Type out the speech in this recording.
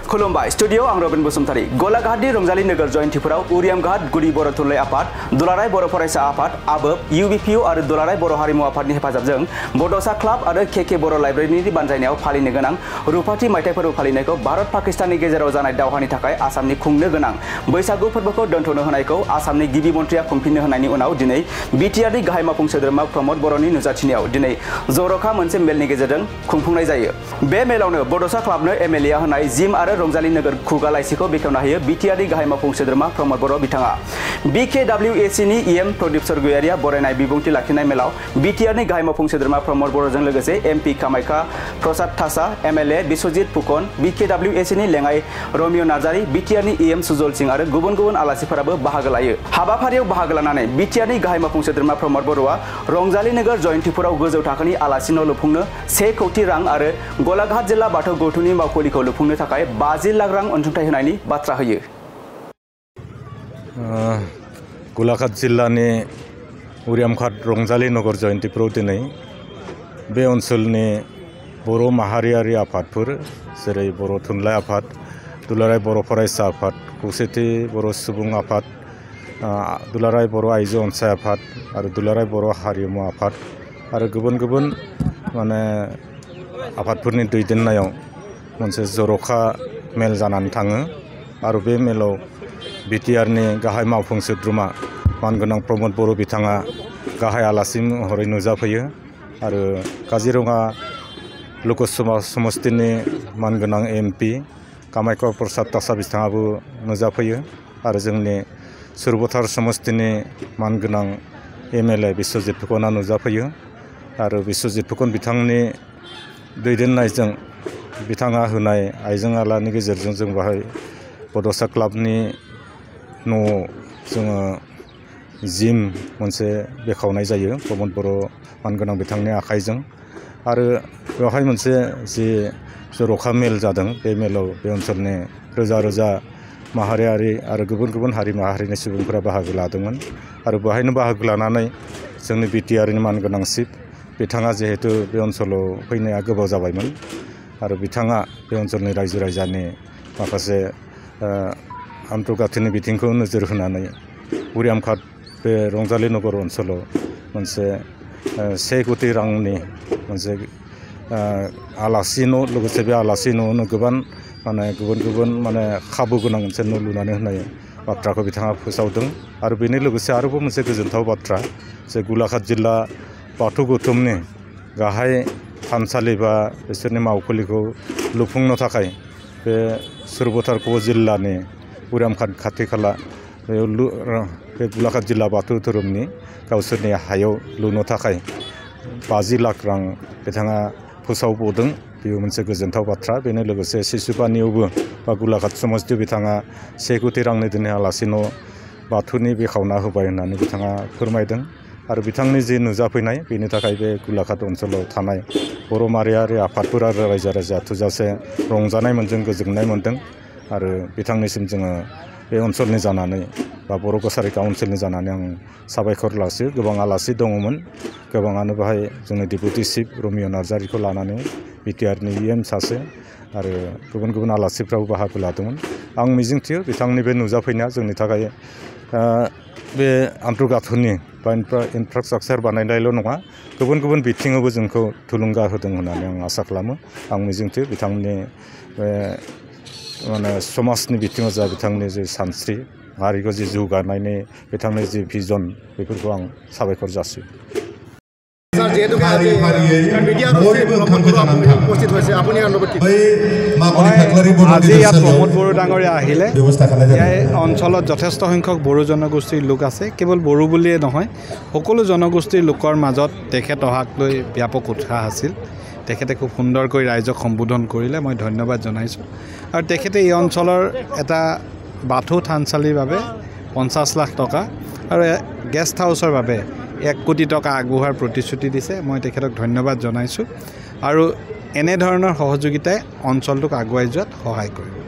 खुलुमबाय स्टुडियो आं रबिन बसुमतारी गलाघाटनि रंजालि नोगोर जयन्तीफोराव उरियामघाट गुदि बर' थुनलाइ आफाद दुलाराय बर' फरायसा आफाद आबोब UBPU आरो दुलाराय बर' हारिमु आफादनि हेफाजाबजों बड'सा क्लाब आरो KK बर' लाइब्रेरिनि बानजायनायाव फालिनो गोनां रुफाथि मायथाइ फोरबो फालिनायखौ भारत पाकिस्ताननि गेजेराव जानाय दावहानि थाखाय आसामनि खुंनो गोनां बैसागु फोरबोखौ दोनथ'नो होनायखौ आसामनि गिबि मन्थ्रिया खुंफिननो होनायनि उनाव दिनै BTRनि गाहाय मावफुं सोद्रोमा प्रमद बर'नि नुजाथिनायाव दिनै जर'खा मोनसे मेलनि गेजेरजों खुंफुंनाय जायो। बे मेलावनो बड'सा क्लाबनो MLA आ होनाय जिम आरो रंजालि नोगोर खुगा लाइसिखौ बेखेवना होयो BTRनि गाहाय मावफुं सोद्रोमा प्रमद बर' बिथाङा। BKWACनि EM प्रदीप सरगयारिया बरायनाय बिबुंथि लाखिनाय मेलाव BTRनि गाहाय मावफुं सोद्रोमा प्रमद बर'जों लोगोसे MP कामाख्या प्रसाद थासा MLA बिश्वजित फुकन BKWACनि लेङाइ रमिय नार्जारी BTRनि EM सुजल सिंह आरो गुबुन गुबुन आलासिफोराबो बाहागो लायो। हाबाफारियाव बाहागो लानानै BTRनि गाहाय मावफुं सोद्रोमा प्रमद बर'आ रंजालि नोगोर जयन्तीफोराव गोजौ थाखोनि आलासि न' लुफुंनो 1 कौटि रां आरो गलाघाट जिल्ला बाथौ गौथुमनि मावखुलिखौ लुफुंनो थाखाय 50 लाख रां अनसुंथाइ होनायनि बाथ्रा होयो। गलाघाट जिल्लानि उरियामघाट रंजालि नगर जयन्तीफोराव दिनै बे ओनसोलनि बर' माहारियारि आफादफोर जेरै बर' थुनलाइ आफाद दुलाराय बर' फरायसा आफाद खौसेथि बर' सुबुं आफाद दुलाराय बर' आइजो अनसाय आफाद आरो दुलाराय बर' हारिमु आफाद आरो गुबुन गुबुन माने आफादफोरनि दैदेननायाव मोनसे जर'खा मेल जानानै थाङो आरो बे मेलाव BTRनि गाहाय मावफुं सोद्रोमा मानगोनां प्रमद बर' बिथाङा गाहाय आलासि महरै नुजाफैयो आरो काजिरङा लोकसभा समस्तिनि मानगोनां MP कामाख्या प्रसाद थासा बिथाङाबो नुजाफैयो आरो जोंनि सुरबथार समस्तिनि मानगोनां MLA बिश्वजित फुकना नुजाफैयो आरो बिश्वजित फुकन बिथांनि दैदेननायजों बिथाङा होनाय आइजें आलानि गेजेरजों जों बाहाय बड'सा क्लाबनि न' जोङो जिम मोनसे बेखावनाय जायो प्रमद बर' मानगोनां बिथांनि आखाइजों आरो बेवहाय मोनसे जि जर'खा मेल जादों बे मेलाव बे ओनसोलनि रोजा रोजा माहारियारि आरो गुबुन गुबुन हारि माहारिनि सुबुंफोरा बाहागो लादोंमोन आरो बेवहायनो बाहागो लानानै जोंनि BTRनि मानगोनां चिफ बिथाङा जिहेतु बे ओनसोलाव फैनाया गोबाव जाबायमोन आरो बिथाङा बे ओनसोलनि रायजो राजानि माखासे आन्थर्गाथिनि बिथिंखौ नोजोर होनानै उरियामघाट बे रंजालि नगर ओनसोलाव मोनसे 1 कौटि रांनि मोनसे आलासि न' लोगोसे बे आलासि न'आवनो गोबां माने गुबुन गुबुन माने खाबु गोनां मोनसे न' लुनानै होनाय बाथ्राखौ बिथाङा फोसावदों आरो बेनि लोगोसे आरोबाव मोनसे गोजोनथाव बाथ्रा जे गलाघाट जिल्ला बाथौ गौथुमनि गाहाय थानसालि बा बिसोरनि मावखुलिखौ लुफुंनो थाखाय बे सुरबथार जिल्लानि उरियामघाट खाथि खाला बे गलाघाट जिल्ला बाथौ धोरोमनि गावसोरनि हायाव लुनो थाखाय 50 लाख रां बिथाङा फोसावबोदों बेयो मोनसे गोजोनथाव बाथ्रा। बेनो लोगोसे सिसुपानियावबो बा गलाघाट समस्ति बिथाङा 1 कौटि रांनि दिनै आलासि न' बाथौनि बेखावना होबाय होननानै बिथाङा फोरमायदों आरो बिथांनि जि नुजाफैनाय बेनि थाखाय बे गलाघाट ओनसोलाव थानाय बर' माहारियारि आफादफोर आरो रायजो राजा थोजासे रंजानाय मोनदों गोजोननाय मोनदों आरो बिथांनिसिम जोङो बे ओनसोलनि जानानै बा बर' कसारि काउन्सिलनि जानानै आं साबायखर लासियो। गोबां आलासि दङमोन गोबाङानो बाहाय जोंनि डेपुटि चिफ रमिय नार्जारीखौ लानानै BTRनि EM सासे आरो गुबुन गुबुन आलासिफ्राबो बाहागो लादोंमोन। आं मिजिंथियो बिथांनि बे नुजाफैनाया जोंनि थाखाय बे आन्थर्गाथनि बा इनफ्रास्ट्राक्चार बानायनायल' नङा गुबुन गुबुन बिथिङावबो जोंखौ थुलुंगा होदों होननानै आं आसा खालामो। आं मिजिंथियो बिथांनि बे माने समाजनि बिथिङाव जा बिथांनि जे सानस्रि हारिखौ जि जौगानायनि बिथांनि जि भिजन बेफोरखौ आं साबायखर जासियो। আজি ইয়াত প্ৰমোদ বড়ো ডাঙৰীয়া আহিলে ইয়াৰ অঞ্চলত যথেষ্ট সংখ্যক বড়ো জনগোষ্ঠীৰ লোক আছে। কেৱল বড়ো বুলিয়ে নহয় সকলো জনগোষ্ঠীৰ লোকৰ মাজত তেখেত অহাক লৈ ব্যাপক উৎসাহ আছিল। তেখেতে খুব সুন্দৰকৈ ৰাইজক সম্বোধন কৰিলে, মই ধন্যবাদ জনাইছোঁ। আৰু তেখেতে এই অঞ্চলৰ এটা বাথৌ থানচালিৰ বাবে 50 লাখ টকা আৰু গেষ্ট হাউচৰ বাবে 1 কোটি টকা আগবঢ়োৱাৰ প্ৰতিশ্ৰুতি দিছে। মই তেখেতক ধন্যবাদ জনাইছোঁ আৰু এনেধৰণৰ সহযোগিতাই অঞ্চলটোক আগুৱাই যোৱাত সহায় কৰিব।